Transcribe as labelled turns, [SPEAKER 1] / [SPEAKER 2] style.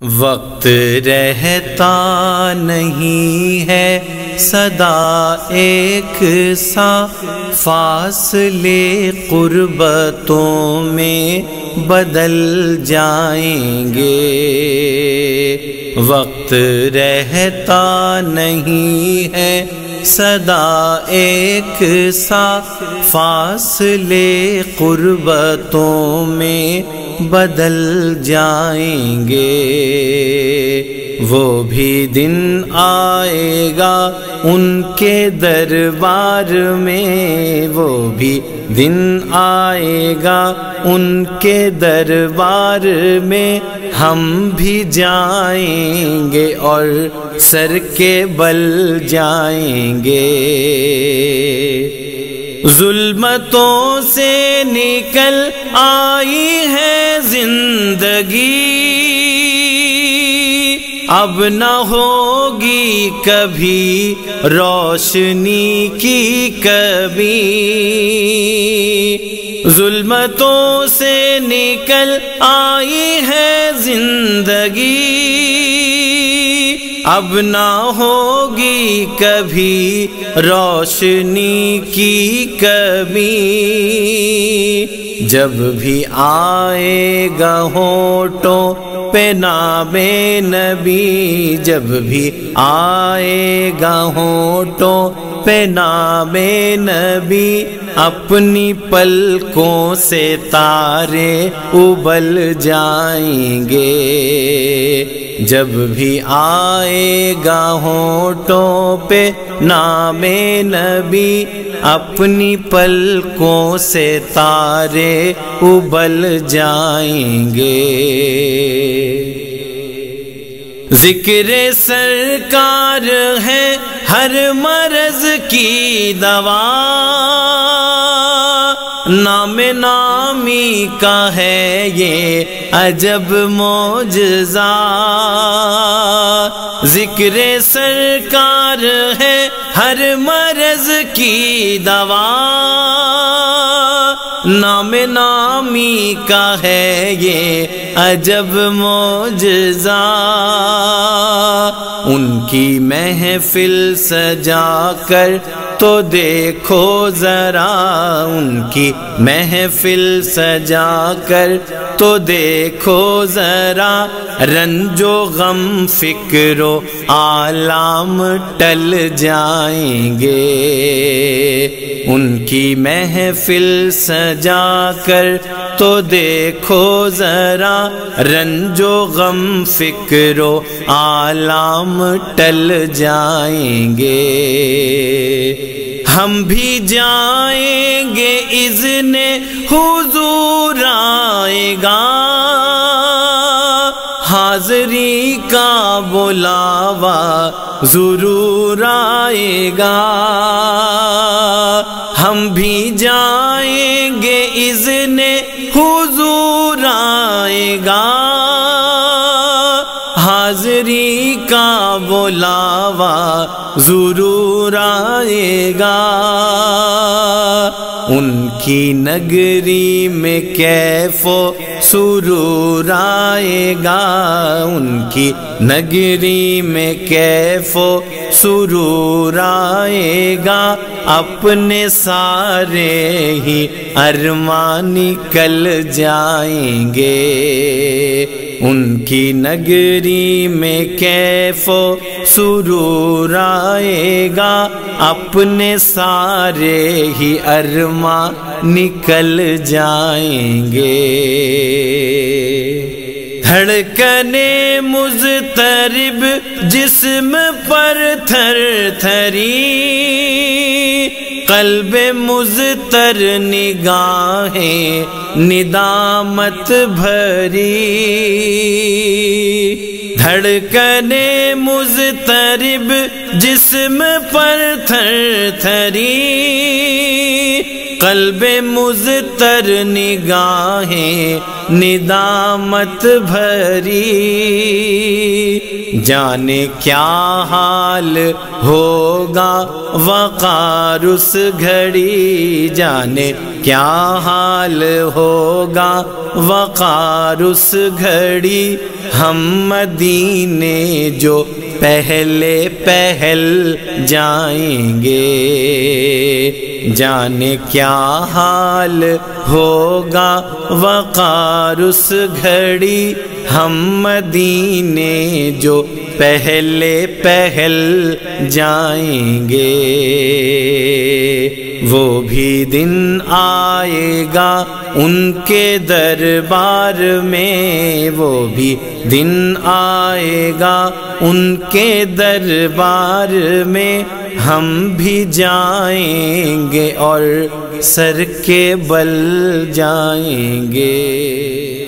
[SPEAKER 1] وقت رہتا نہیں ہے سدا ایک سا، فاصلے قربتوں میں بدل جائیں گے۔ وقت رہتا نہیں ہے سدا ایک سا، فاصلے قربتوں میں بدل جائیں گے۔ وہ بھی دن آئے گا ان کے دربار میں، وہ بھی دن آئے گا ان کے دربار میں، ہم بھی جائیں گے اور سر کے بل جائیں گے۔ ظلمتوں سے نکل آئی ہے زندگی، اب نہ ہوگی کبھی روشنی کی کبھی۔ ظلمتوں سے نکل آئی ہے زندگی، اب نہ ہوگی کبھی روشنی کی کبھی۔ جب بھی آئے گا ہونٹوں پہ نام نبی، جب بھی آئے گا ہونٹوں پہ نام نبی، اپنی پلکوں سے تارے ابل جائیں گے۔ جب بھی آئے گا ہونٹوں پہ نام نبی، اپنی پلکوں سے تارے ابل جائیں گے۔ ذکر سرکار ہے ہر مرض کی دوا، نام نامی کا ہے یہ عجب معجزہ۔ ذکر سرکار ہے ہر مرض کی دوا، نام نامی کا ہے یہ عجب معجزہ۔ ان کی محفل سجا کر تو دیکھو ذرا، ان کی محفل سجا کر تو دیکھو ذرا، رنج و غم فکر و آلام ٹل جائیں گے۔ ان کی محفل سجا کر تو دیکھو ذرا، رنج و غم فکر و آلام ٹل جائیں گے۔ ہم بھی جائیں گے اذن حضور آئے گا، حاضری کا بلاوا ضرور آئے گا۔ ہم بھی جائیں گے اذن حضور آئے گا، حاضری کا بلاوا ضرور آئے گا۔ ان کی نگری میں کیف و سرور آئے گا، ان کی نگری میں کیف و سرور آئے گا۔ اپنے سارے ہی ارمان نکل جائیں گے۔ ان کی نگری میں کیف و سرور آئے گا، اپنے سارے ہی ارمان نکل جائیں گے۔ دھڑکنے مضطرب جسم پر تھر تھری، قلب مضطر نگاہیں ندامت بھری۔ دھڑکنے مضطرب جسم پر تھر تھری، قلب مضطر نگاہیں ندامت بھری، جانے کیا حال ہوگا وقار اس گھڑی، جانے کیا حال ہوگا وقار اس گھڑی، ہم مدینے جو پہلے پہل جائیں گے، جانے کیا حال ہوگا وقار اس گھڑی، ہم مدینے جو پہلے پہل جائیں گے۔ وہ بھی دن آئے گا ان کے دربار میں، وہ بھی دن آئے گا ان کے دربار میں، ہم بھی جائیں گے اور سر کے بل جائیں گے۔